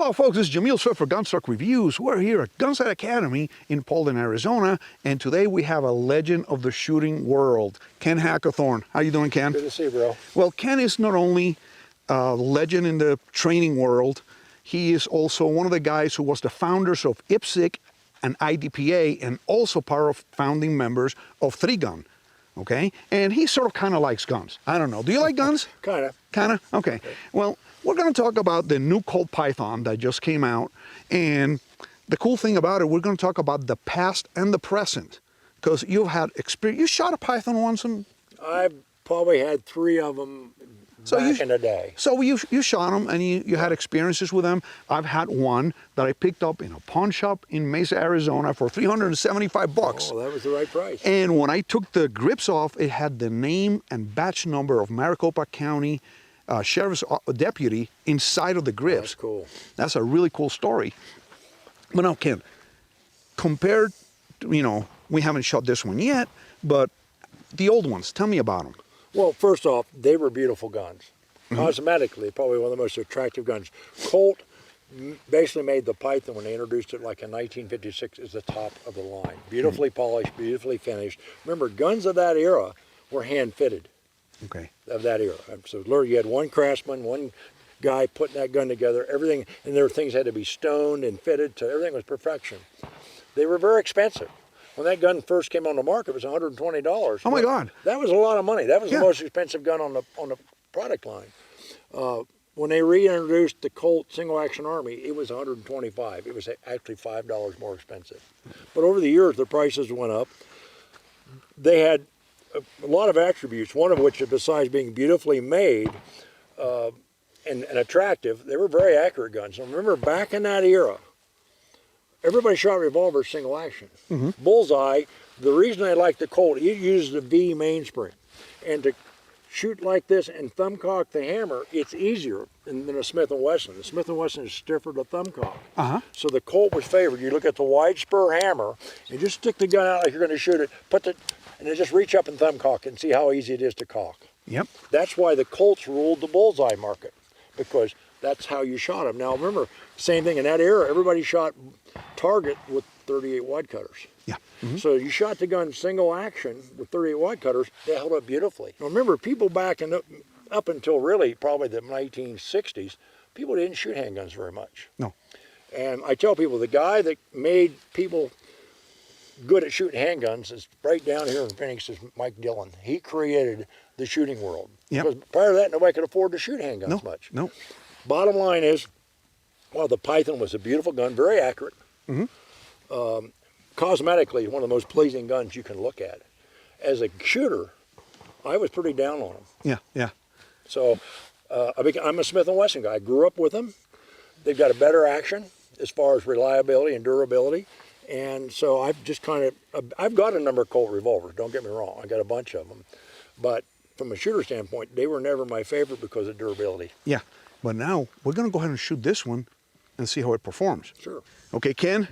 Hello folks, this is Yamil for Gunstock Reviews. We're here at Gunsight Academy in Paulding, Arizona, and today we have a legend of the shooting world, Ken Hackathorn. How you doing, Ken? Good to see you, bro. Well, Ken is not only a legend in the training world, he is also one of the guys who was the founders of IPSC and IDPA, and also part of founding members of 3Gun. Okay, and he sort of kind of likes guns. I don't know. Do you like guns? Kind of. Kind of? Okay. Well, we're going to talk about the new Colt Python that just came out. And the cool thing about it, we're going to talk about the past and the present. Because you've had experience. You shot a Python once? I probably had 3 of them back in the day. So you shot them and you had experiences with them. I've had one that I picked up in a pawn shop in Mesa, Arizona for $375. Oh, that was the right price. And when I took the grips off, it had the name and batch number of Maricopa County Sheriff's deputy inside of the grips. Oh, that's cool. That's a really cool story. But now, Ken, compared, we haven't shot this one yet, but the old ones, tell me about them. Well, first off, they were beautiful guns. Cosmetically, probably one of the most attractive guns. Colt basically made the Python when they introduced it like in 1956 as the top of the line. Beautifully polished, beautifully finished. Remember, guns of that era were hand-fitted. Okay. Of that era. So literally you had one craftsman, one guy putting that gun together, everything, and there were things that had to be stoned and fitted to, everything was perfection. They were very expensive. When that gun first came on the market, it was $120. Oh my God. That was a lot of money. That was the most expensive gun on the product line. When they reintroduced the Colt Single Action Army, it was $125. It was actually $5 more expensive. But over the years, the prices went up. They had a lot of attributes, one of which, besides being beautifully made and attractive, they were very accurate guns. And remember, back in that era, everybody shot Revolver single action. Bullseye, the reason I like the Colt, it uses the V mainspring. And to shoot like this and thumb cock the hammer, it's easier than a Smith & Wesson. The Smith & Wesson is stiffer to thumb cock. So the Colt was favored. You look at the wide spur hammer, and just stick the gun out like you're going to shoot it, and then just reach up and thumb cock and see how easy it is to cock. Yep. That's why the Colts ruled the bullseye market, because that's how you shot them. Now remember, same thing in that era, everybody shot target with 38 wide cutters. Yeah. So you shot the gun single action with 38 wide cutters, they held up beautifully. Now remember, people back up until really probably the 1960s, people didn't shoot handguns very much. No. And I tell people, the guy that made people good at shooting handguns is right down here in Phoenix, is Mike Dillon. He created the shooting world. Because prior to that, nobody could afford to shoot handguns much. Bottom line is, well, the Python was a beautiful gun, very accurate. Cosmetically, one of the most pleasing guns you can look at. As a shooter, I was pretty down on them. So I'm a Smith & Wesson guy. I grew up with them. They've got a better action as far as reliability and durability. And so I've just I've got a number of Colt revolvers, don't get me wrong. I got a bunch of them. But from a shooter standpoint, they were never my favorite because of durability. Yeah, but now we're going to go ahead and shoot this one and see how it performs. Sure. Okay, Ken,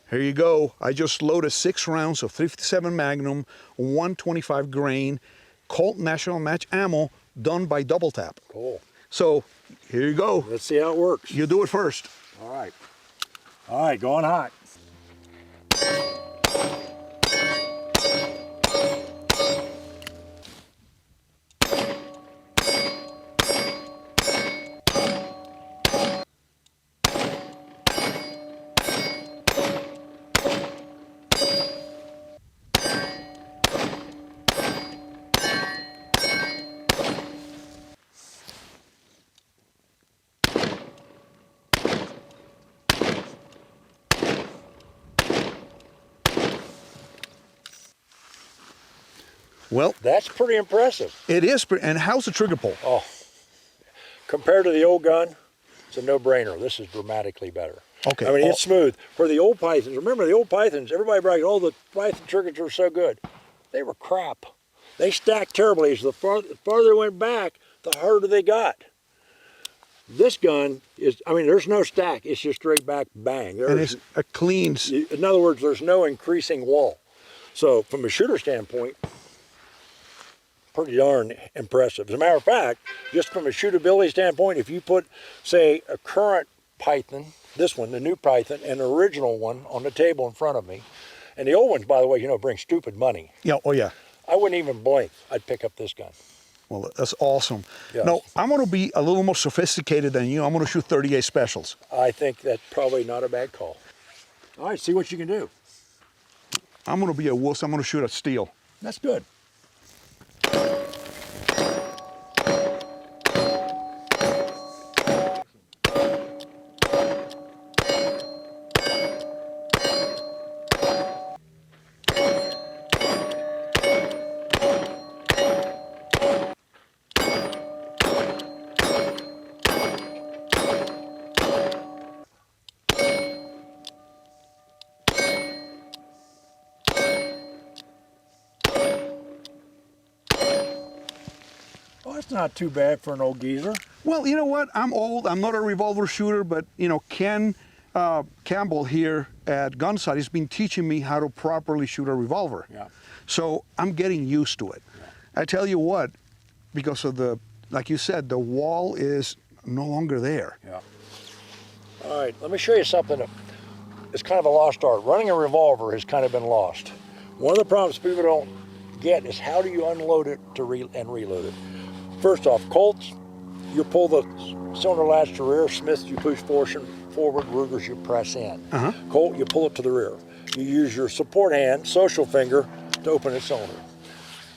here you go. I just loaded 6 rounds of 57 Magnum, 125 grain, Colt National Match ammo done by Double Tap. Cool. So here you go. Let's see how it works. You do it first. All right. All right, going hot. Well, that's pretty impressive. It is, and how's the trigger pull? Oh, compared to the old gun, it's a no-brainer. This is dramatically better. Okay. I mean, it's smooth. For the old Pythons, remember the old Pythons, everybody bragged, oh, the Python triggers were so good. They were crap. They stacked terribly. As the farther they went back, the harder they got. This gun is, I mean, there's no stack. It's just straight back bang. And it's a clean... In other words, there's no increasing wall. So from a shooter standpoint, pretty darn impressive. As a matter of fact, just from a shootability standpoint, if you put, say, a current Python this one, the new Python, and the original one on the table in front of me. And the old ones, by the way, you know, bring stupid money. Yeah, oh yeah. I wouldn't even blink. I'd pick up this gun. Well, that's awesome. Yes. No, I'm going to be a little more sophisticated than you. I'm going to shoot 38 specials. I think that's probably not a bad call. All right, see what you can do. I'm going to be a wuss. I'm going to shoot a steel. That's good. Oh, that's not too bad for an old geezer. Well, you know what? I'm old. I'm not a revolver shooter, but you know, Ken Campbell here at Gunsight has been teaching me how to properly shoot a revolver. Yeah. So I'm getting used to it. Yeah. I tell you what, because of the, like you said, the wall is no longer there. Yeah. All right, let me show you something that is kind of a lost art. Running a revolver has kind of been lost. One of the problems people don't get is how do you unload it and reload it. First off, Colts, you pull the cylinder latch to rear. Smiths, you push forward. Rugers, you press in. Colt, you pull it to the rear. You use your support hand, social finger, to open the cylinder.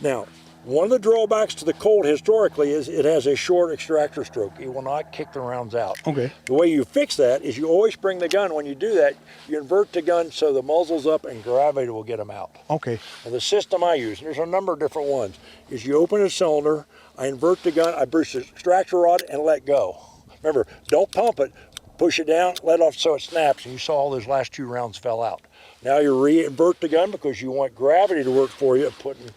Now, one of the drawbacks to the Colt historically is it has a short extractor stroke. It will not kick the rounds out. Okay. The way you fix that is you always bring the gun. When you do that, you invert the gun so the muzzle's up and gravity will get them out. Okay. Now, the system I use, and there's a number of different ones, is you open a cylinder, I invert the gun, I push the extractor rod and let go. Remember, don't pump it, push it down, let off so it snaps, and you saw all those last 2 rounds fell out. Now you re-invert the gun because you want gravity to work for you, putting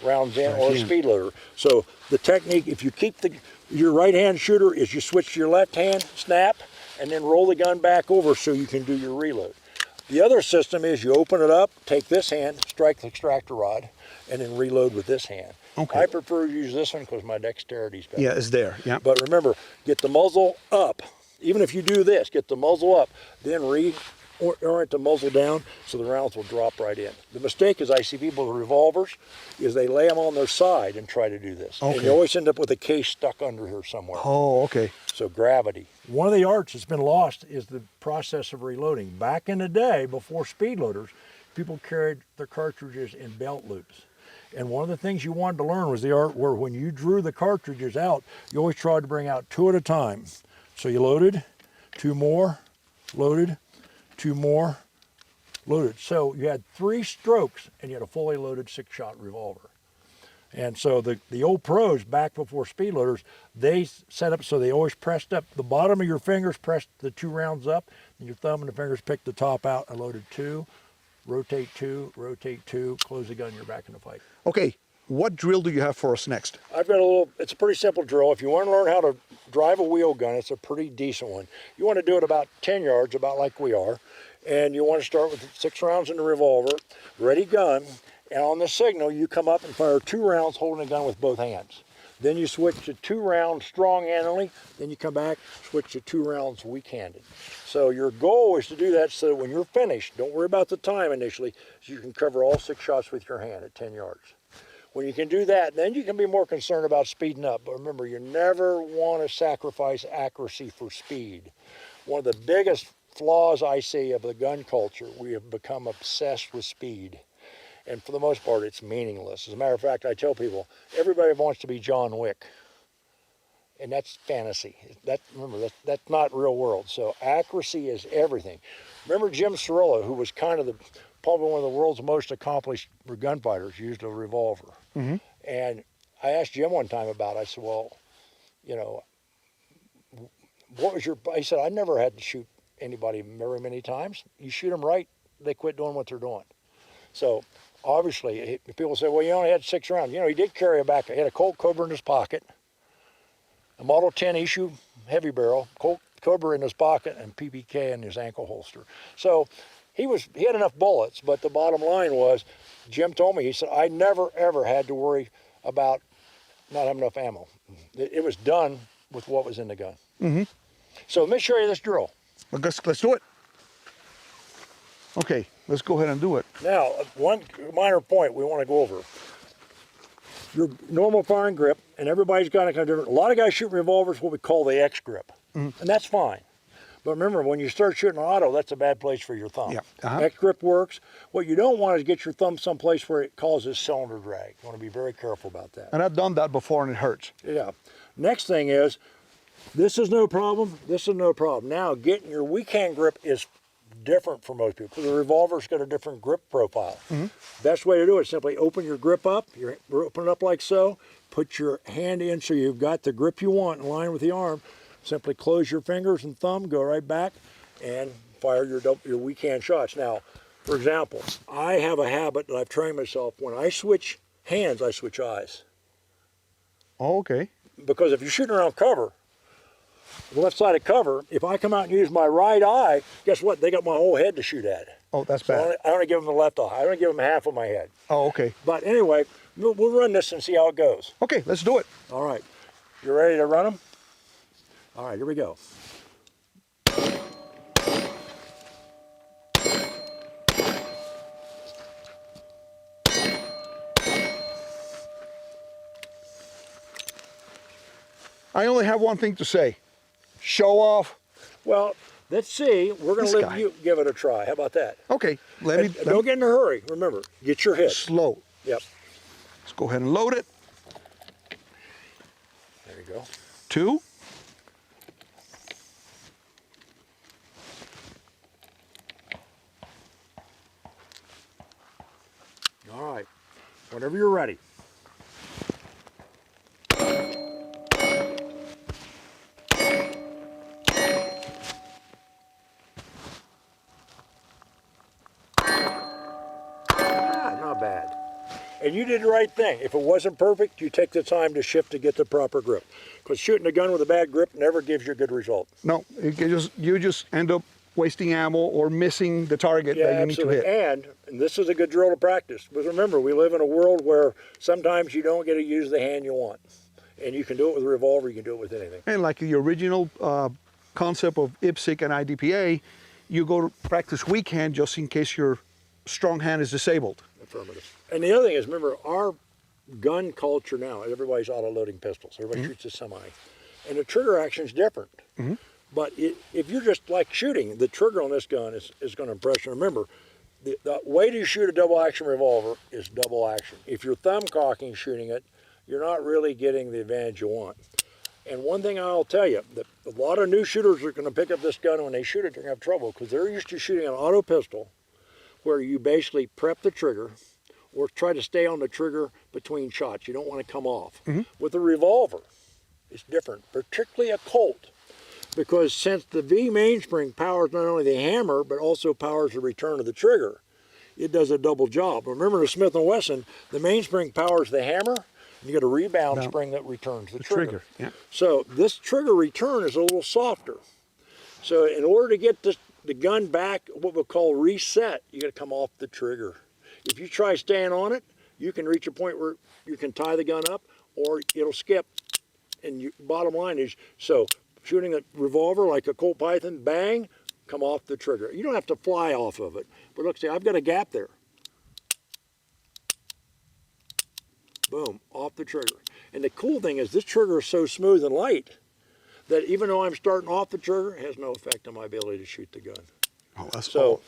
rounds in or a speed loader. So the technique, if you keep your right hand shooter, is you switch to your left hand, snap, and then roll the gun back over so you can do your reload. The other system is you open it up, take this hand, strike the extractor rod, and then reload with this hand. Okay. I prefer to use this one because my dexterity's better. Yeah, it's there. Yeah. But remember, get the muzzle up. Even if you do this, get the muzzle up, then orient the muzzle down so the rounds will drop right in. The mistake is I see people with revolvers is they lay them on their side and try to do this. Okay. And you always end up with a case stuck under here somewhere. Oh, okay. So gravity. One of the arts that's been lost is the process of reloading. Back in the day, before speed loaders, people carried their cartridges in belt loops. And one of the things you wanted to learn was the art where when you drew the cartridges out, you always tried to bring out 2 at a time. So you loaded, 2 more, loaded, 2 more, loaded. So you had 3 strokes and you had a fully loaded 6-shot revolver. And so the old pros back before speed loaders, they set up so they always pressed up the bottom of your fingers, pressed the 2 rounds up, and your thumb and the fingers picked the top out and loaded 2, rotate 2, close the gun, you're back in the fight. Okay, what drill do you have for us next? I've got it's a pretty simple drill. If you want to learn how to drive a wheel gun, it's a pretty decent one. You want to do it about 10 yards, about like we are, and you want to start with 6 rounds in the revolver, ready gun, and on the signal, you come up and fire 2 rounds holding the gun with both hands. Then you switch to 2 rounds strong-handedly, then you come back, switch to 2 rounds weak-handed. So your goal is to do that so that when you're finished, don't worry about the time initially, so you can cover all 6 shots with your hand at 10 yards. When you can do that, then you can be more concerned about speeding up. But remember, you never want to sacrifice accuracy for speed. One of the biggest flaws I see of the gun culture, we have become obsessed with speed. And for the most part, it's meaningless. As a matter of fact, I tell people, everybody wants to be John Wick. And that's fantasy. Remember, that's not real world. So accuracy is everything. Remember Jim Cirillo, who was kind of probably one of the world's most accomplished gunfighters, used a revolver. Mm-hmm. And I asked Jim one time about it. I said, well, you know, what was he said, I never had to shoot anybody very many times. You shoot them right, they quit doing what they're doing. So obviously, people say, well, you only had 6 rounds. You know, he did carry he had a Colt Cobra in his pocket, a Model 10 issue heavy barrel, Colt Cobra in his pocket, and PPK in his ankle holster. So he had enough bullets, but the bottom line was, Jim told me, he said, I never, ever had to worry about not having enough ammo. It was done with what was in the gun. Mm-hmm. So let me show you this drill. Let's do it. Okay, let's go ahead and do it. Now, one minor point we want to go over. Your normal firing grip, and everybody's got a kind of different. A lot of guys shoot revolvers what we call the X grip, and that's fine. But remember, when you start shooting auto, that's a bad place for your thumb. Yeah. X grip works. What you don't want is get your thumb someplace where it causes cylinder drag. You want to be very careful about that. And I've done that before, and it hurts. Yeah. Next thing is, this is no problem. This is no problem. Now, getting your weak hand grip is different for most people. The revolver's got a different grip profile. Best way to do it is simply open your grip up. You open it up like so. Put your hand in so you've got the grip you want in line with the arm. Simply close your fingers and thumb, go right back, and fire your weak hand shots. Now, for example, I have a habit that I've trained myself. When I switch hands, I switch eyes. Oh, okay. Because if you're shooting around cover, the left side of cover, if I come out and use my right eye, guess what? They got my whole head to shoot at. Oh, that's So bad. I only give them the left eye. I only give them half of my head. Oh, okay. But anyway, we'll run this and see how it goes. Okay, let's do it. All right. You ready to run them? All right, here we go. I only have one thing to say. Show off. Well, let's see. We're going to This let guy. you give it a try. How about that? Okay, And don't get in a hurry. Remember, get your hit. slow. Yep. Let's go ahead and load it. There you go. 2. All right. Whenever you're ready. Not bad. And you did the right thing. If it wasn't perfect, you take the time to shift to get the proper grip. Because shooting a gun with a bad grip never gives you a good result. No, you just end up wasting ammo or missing the target that you need to hit. And this is a good drill to practice. But remember, we live in a world where sometimes you don't get to use the hand you want. And you can do it with a revolver, you can do it with anything. And like the original concept of IPSC and IDPA, you go to practice weak hand just in case your strong hand is disabled. Affirmative. And the other thing is, remember, our gun culture now, everybody's auto-loading pistols. Everybody shoots a semi. And the trigger action is different. But if you're just like shooting, the trigger on this gun is going to impress you. Remember, the way to shoot a double-action revolver is double action. If you're thumb cocking shooting it, you're not really getting the advantage you want. And one thing I'll tell you, that a lot of new shooters are going to pick up this gun, and when they shoot it, they're going to have trouble because they're used to shooting an auto pistol where you basically prep the trigger or try to stay on the trigger between shots. You don't want to come off. With a revolver, it's different, particularly a Colt, because since the V mainspring powers not only the hammer, but also powers the return of the trigger, it does a double job. Remember the Smith & Wesson, the mainspring powers the hammer, and you get a rebound spring that returns the trigger. Yeah. So this trigger return is a little softer. So in order to get the gun back, what we'll call reset, you got to come off the trigger. If you try staying on it, you can reach a point where you can tie the gun up or it'll skip. And bottom line is, so shooting a revolver like a Colt Python, bang, come off the trigger. You don't have to fly off of it. But look, see, I've got a gap there. Boom, off the trigger. And the cool thing is this trigger is so smooth and light that even though I'm starting off the trigger, it has no effect on my ability to shoot the gun. Oh, that's So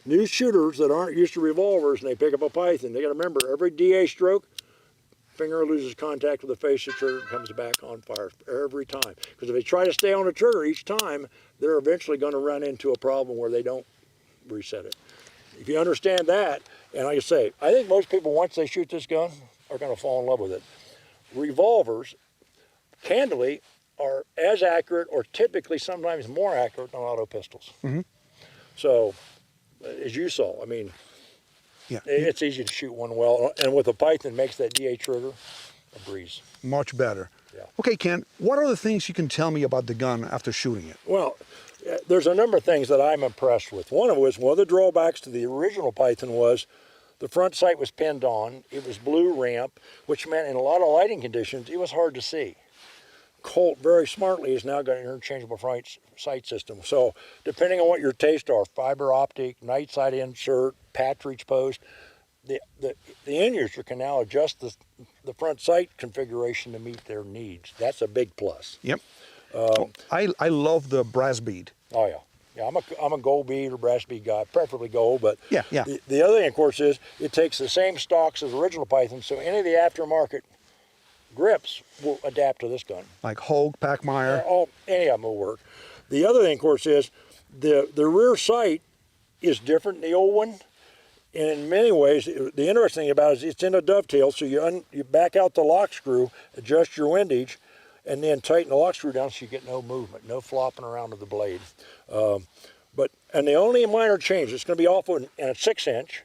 new shooters that aren't used to revolvers and they pick up a Python, they got to remember every DA stroke, finger loses contact with the face of the trigger and comes back on fire every time. Because if they try to stay on the trigger each time, they're eventually going to run into a problem where they don't reset it. If you understand that, and like I say, I think most people, once they shoot this gun, are going to fall in love with it. Revolvers, candidly, are as accurate or typically sometimes more accurate than auto pistols. So, as you saw, I mean, it's easy to shoot one well, and with a Python, it makes that DA trigger a breeze. much better. Yeah. Okay, Ken, what are the things you can tell me about the gun after shooting it? Well, there's a number of things that I'm impressed with. One of the drawbacks to the original Python was the front sight was pinned on. It was blue ramp, which meant in a lot of lighting conditions, it was hard to see. Colt very smartly has now got an interchangeable sight system. So depending on what your tastes are, fiber optic, night sight insert, patch reach post, the end user can now adjust the front sight configuration to meet their needs. That's a big plus. Yep. I love the brass bead. Oh yeah. Yeah, I'm a gold bead or brass bead guy, preferably gold. But yeah. The other thing, of course, is it takes the same stocks as the original Python, so any of the aftermarket grips will adapt to this gun. Like Hogue, Pachmeyer. Any of them will work. The other thing, of course, is the rear sight is different than the old one. And in many ways, the interesting thing about it is it's in a dovetail, so you back out the lock screw, adjust your windage, and then tighten the lock screw down so you get no movement, no flopping around of the blade. And the only minor change, it's going to be off in a 6-inch,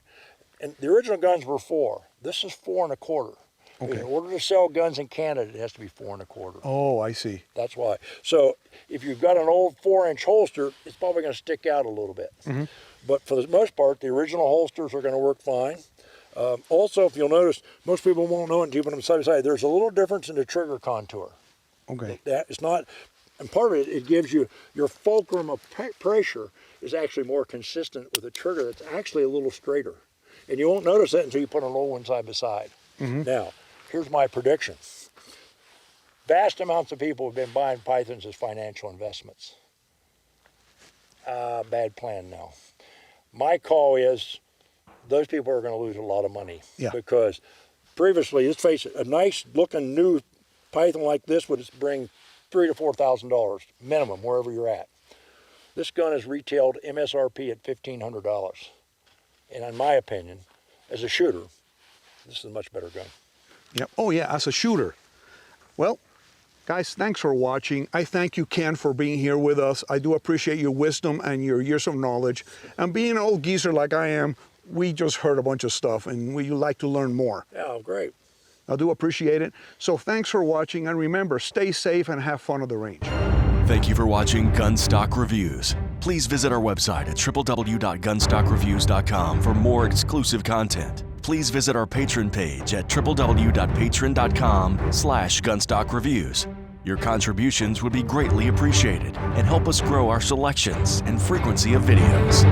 and the original guns were 4. This is 4 1/4. Okay. In order to sell guns in Canada, it has to be 4 1/4. Oh, I see. That's why. So if you've got an old 4-inch holster, it's probably going to stick out a little bit. Mm-hmm. But for the most part, the original holsters are going to work fine. Also, if you'll notice, most people won't know it until you put them side by side. There's a little difference in the trigger contour. Okay. That it's not, and part of it gives you your fulcrum of pressure is actually more consistent with a trigger that's actually a little straighter, and you won't notice that until you put an old one side by side. Mm-hmm. Now, here's my prediction: vast amounts of people have been buying Pythons as financial investments. Bad plan now. My call is those people are going to lose a lot of money. Yeah. Because previously, let's face it, a nice looking new Python like this would bring $3,000 to $4,000 minimum wherever you're at. This gun is retailed MSRP at $1,500, and in my opinion, as a shooter, this is a much better gun. Yep. Oh yeah, as a shooter. Well, guys, thanks for watching. I thank you, Ken, for being here with us. I do appreciate your wisdom and your years of knowledge. And being an old geezer like I am, we just heard a bunch of stuff, and we like to learn more. Yeah, great. I do appreciate it. So thanks for watching, and remember, stay safe and have fun at the range. Thank you for watching Gunstock Reviews. Please visit our website at www.gunstockreviews.com for more exclusive content. Please visit our Patreon page at www.patreon.com/gunstockreviews. Your contributions would be greatly appreciated and help us grow our selections and frequency of videos.